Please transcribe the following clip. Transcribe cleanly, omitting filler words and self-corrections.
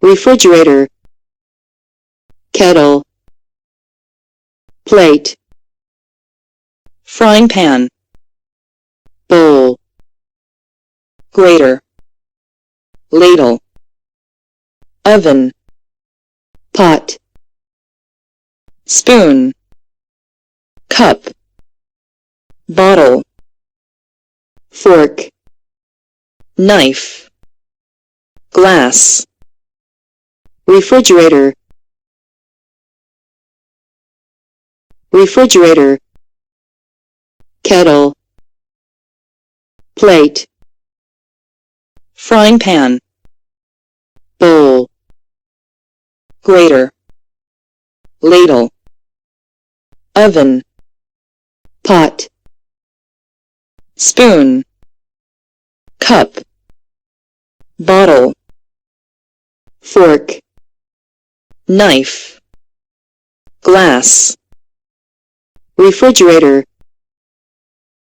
refrigerator, kettle, plate, frying pan, bowl, grater, ladle, oven, pot, spoon, cup, bottle, fork, knife, glass, refrigerator, refrigerator, kettle, plate, frying pan, bowl, grater, ladle, oven, pot, spoon, cup, bottle, fork, knife, glass, refrigerator,